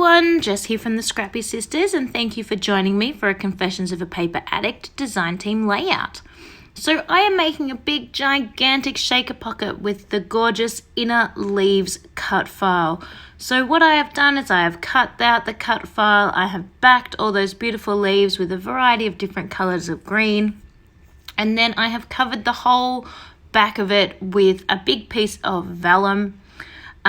everyone, Jess here from the Scrappy Sisters, and thank you for joining me for a Confessions of a Paper Addict design team layout. So I am making a big gigantic shaker pocket with the gorgeous inner leaves cut file. So what I have done is I have cut out the cut file, I have backed all those beautiful leaves with a variety of different colours of green, and then I have covered the whole back of it with a big piece of vellum.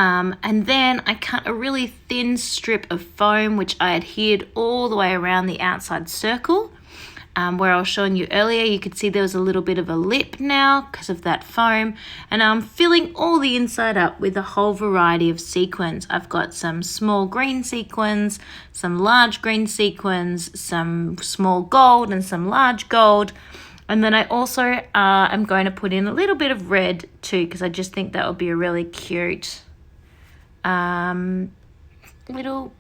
And then I cut a really thin strip of foam which I adhered all the way around the outside circle. Where I was showing you earlier, you could see there was a little bit of a lip now because of that foam. And I'm filling all the inside up with a whole variety of sequins. I've got some small green sequins, some large green sequins, some small gold and some large gold. And then I also am going to put in a little bit of red too, because I just think that would be a really cute little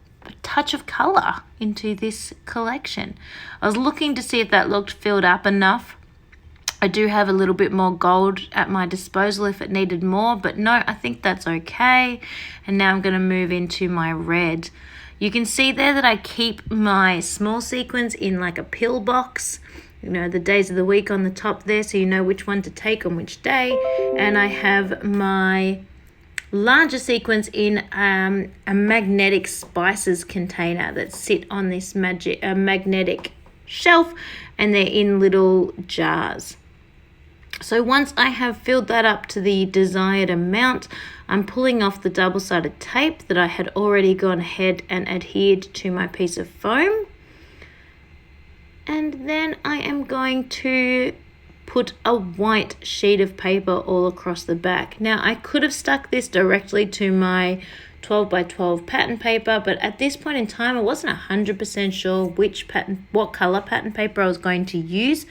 touch of color into this collection. I was looking to see if that looked filled up enough. I do have a little bit more gold at my disposal if it needed more, but no, I think that's okay. And now I'm going to move into my red. You can see there that I keep my small sequins in like a pill box, you know, the days of the week on the top there, so you know which one to take on which day. And I have my larger sequins in a magnetic spices container that sit on this magnetic shelf, and they're in little jars. So once I have filled that up to the desired amount, I'm pulling off the double-sided tape that I had already gone ahead and adhered to my piece of foam. And then I am going to put a white sheet of paper all across the back. Now I could have stuck this directly to my 12 by 12 pattern paper, but at this point in time I wasn't 100% sure what color pattern paper I was going to use,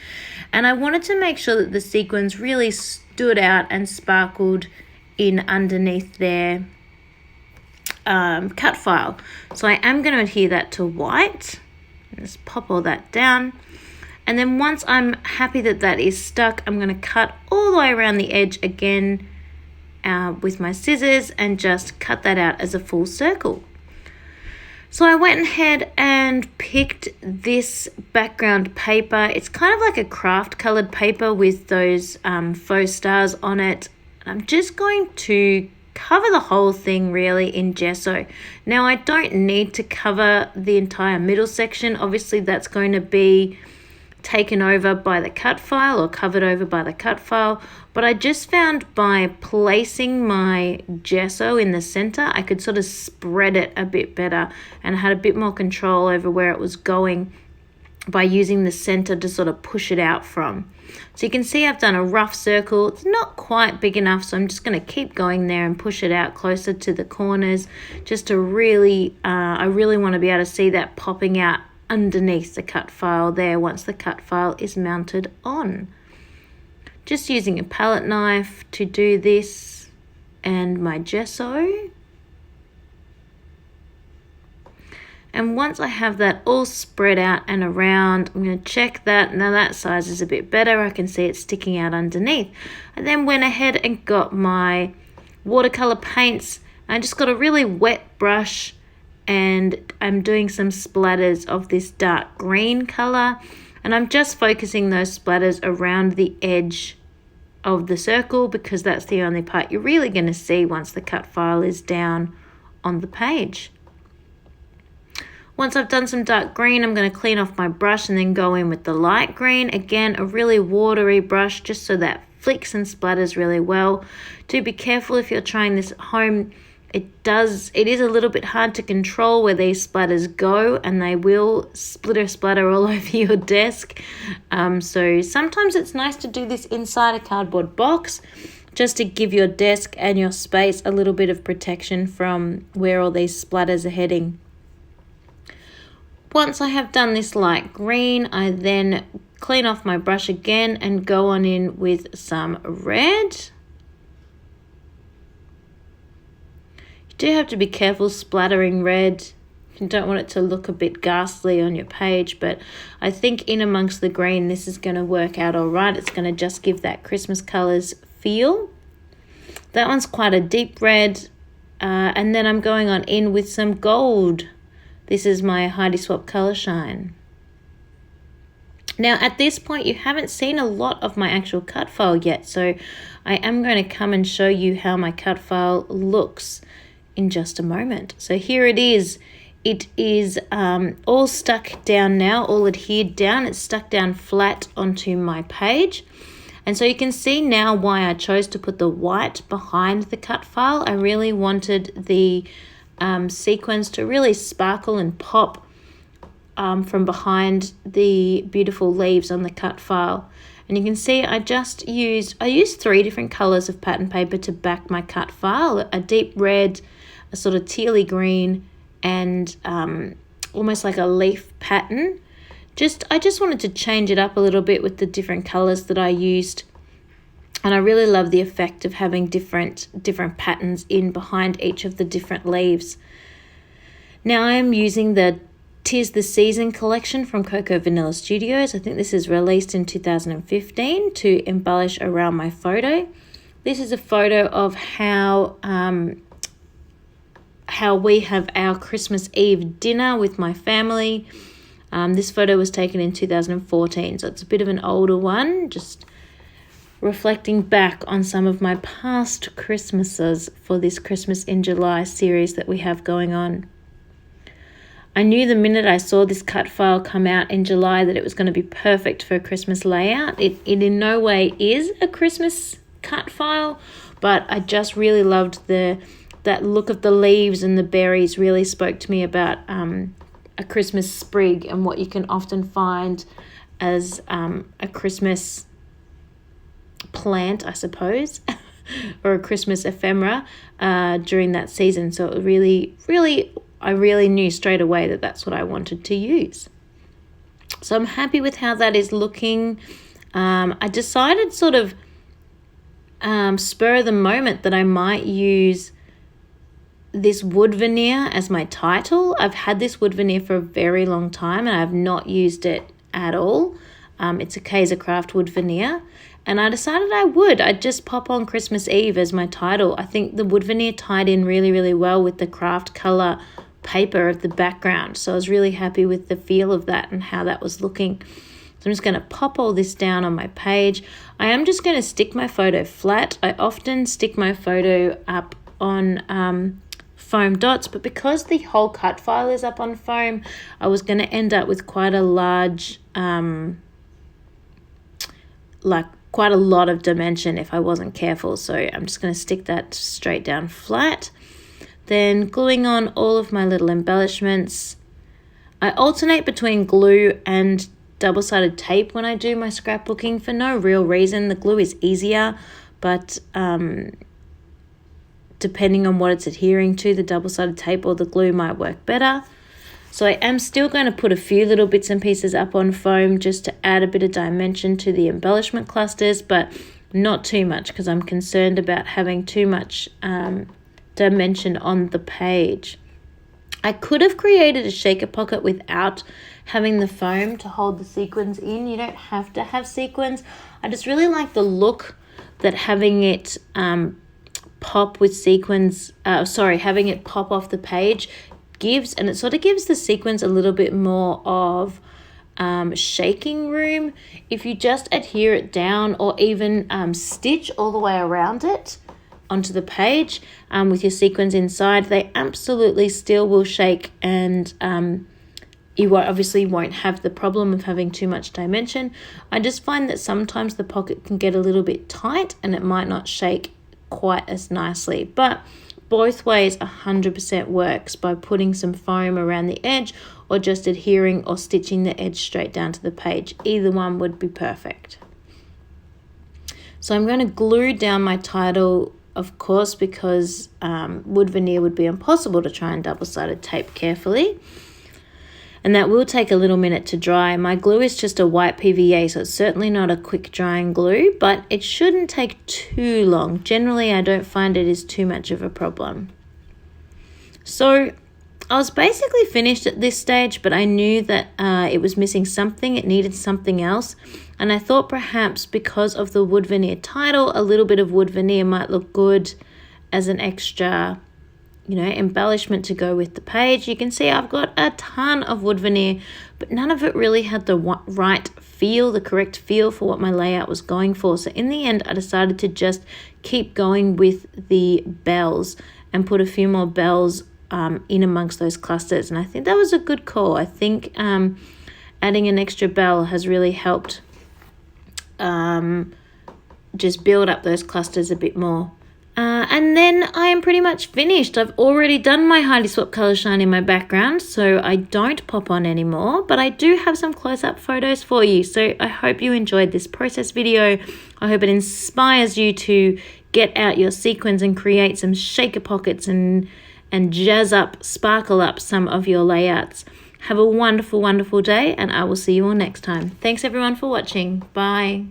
and I wanted to make sure that the sequins really stood out and sparkled in underneath their cut file. So I am going to adhere that to white. Just pop all that down. And then once I'm happy that that is stuck, I'm going to cut all the way around the edge again with my scissors and just cut that out as a full circle. So I went ahead and picked this background paper. It's kind of like a craft colored paper with those faux stars on it. I'm just going to cover the whole thing really in gesso. Now I don't need to cover the entire middle section. Obviously that's going to be taken over by the cut file or covered over by the cut file, but I just found by placing my gesso in the center I could sort of spread it a bit better and I had a bit more control over where it was going by using the center to sort of push it out from. So you can see I've done a rough circle. It's not quite big enough, so I'm just going to keep going there and push it out closer to the corners just to really I really want to be able to see that popping out underneath the cut file there once the cut file is mounted on. Just using a palette knife to do this and my gesso. And once I have that all spread out and around, I'm going to check that. Now that size is a bit better. I can see it sticking out underneath. I then went ahead and got my watercolor paints. I just got a really wet brush and I'm doing some splatters of this dark green color, and I'm just focusing those splatters around the edge of the circle because that's the only part you're really going to see once the cut file is down on the page. Once I've done some dark green, I'm going to clean off my brush and then go in with the light green. Again, a really watery brush just so that flicks and splatters really well. Do be careful if you're trying this at home. It is a little bit hard to control where these splatters go, and they will splatter all over your desk. So sometimes it's nice to do this inside a cardboard box just to give your desk and your space a little bit of protection from where all these splatters are heading. Once I have done this light green, I then clean off my brush again and go on in with some red. Do have to be careful splattering red. You don't want it to look a bit ghastly on your page, but I think in amongst the green this is going to work out all right. It's going to just give that Christmas colors feel. That one's quite a deep red, and then I'm going on in with some gold. This is my Heidi Swap Color Shine. Now at this point you haven't seen a lot of my actual cut file yet, so I am going to come and show you how my cut file looks in just a moment. So here it is. It is all stuck down now, all adhered down. It's stuck down flat onto my page. And so you can see now why I chose to put the white behind the cut file. I really wanted the sequins to really sparkle and pop from behind the beautiful leaves on the cut file. And you can see I used 3 different colors of pattern paper to back my cut file: a deep red, a sort of tealy green, and almost like a leaf pattern. I just wanted to change it up a little bit with the different colors that I used. And I really love the effect of having different patterns in behind each of the different leaves. Now I'm using the 'Tis the Season collection from Cocoa Vanilla Studios. I think this is released in 2015 to embellish around my photo. This is a photo of how we have our Christmas Eve dinner with my family. This photo was taken in 2014, so it's a bit of an older one, just reflecting back on some of my past Christmases for this Christmas in July series that we have going on. I knew the minute I saw this cut file come out in July that it was going to be perfect for a Christmas layout. It in no way is a Christmas cut file, but I just really loved that look of the leaves, and the berries really spoke to me about a Christmas sprig and what you can often find as a Christmas plant, I suppose, or a Christmas ephemera during that season. So it I really knew straight away that that's what I wanted to use. So I'm happy with how that is looking. I decided sort of spur of the moment that I might use this wood veneer as my title. I've had this wood veneer for a very long time and I've not used it at all. It's a Kaiser Craft wood veneer, and I decided I'd just pop on Christmas Eve as my title. I think the wood veneer tied in really, really well with the craft color paper of the background, so I was really happy with the feel of that and how that was looking. So I'm just going to pop all this down on my page. I am just going to stick my photo flat. I often stick my photo up on foam dots, but because the whole cut file is up on foam, I was going to end up with quite a large quite a lot of dimension if I wasn't careful. So I'm just going to stick that straight down flat, then gluing on all of my little embellishments. I alternate between glue and double-sided tape when I do my scrapbooking for no real reason. The glue is easier, but depending on what it's adhering to, the double-sided tape or the glue might work better. So I am still going to put a few little bits and pieces up on foam just to add a bit of dimension to the embellishment clusters, but not too much because I'm concerned about having too much dimension on the page. I could have created a shaker pocket without having the foam to hold the sequins in. You don't have to have sequins. I just really like the look that having it pop with sequins, having it pop off the page gives, and it sort of gives the sequins a little bit more of shaking room. If you just adhere it down or even stitch all the way around it onto the page with your sequins inside, they absolutely still will shake, and you obviously won't have the problem of having too much dimension. I just find that sometimes the pocket can get a little bit tight and it might not shake quite as nicely, but both ways 100% works by putting some foam around the edge or just adhering or stitching the edge straight down to the page. Either one would be perfect. So I'm going to glue down my title, of course, because wood veneer would be impossible to try and double-sided tape carefully. And that will take a little minute to dry. My glue is just a white PVA, so it's certainly not a quick drying glue, but it shouldn't take too long. Generally, I don't find it is too much of a problem. So I was basically finished at this stage, but I knew that it was missing something. It needed something else. And I thought perhaps because of the wood veneer title, a little bit of wood veneer might look good as an extra, embellishment to go with the page. You can see I've got a ton of wood veneer, but none of it really had the right feel, the correct feel for what my layout was going for. So in the end, I decided to just keep going with the bells and put a few more bells in amongst those clusters. And I think that was a good call. I think adding an extra bell has really helped just build up those clusters a bit more. And then I am pretty much finished. I've already done my Heidi Swap Color Shine in my background, so I don't pop on anymore, but I do have some close-up photos for you. So I hope you enjoyed this process video. I hope it inspires you to get out your sequins and create some shaker pockets and jazz up, sparkle up some of your layouts. Have a wonderful, wonderful day, and I will see you all next time. Thanks everyone for watching. Bye.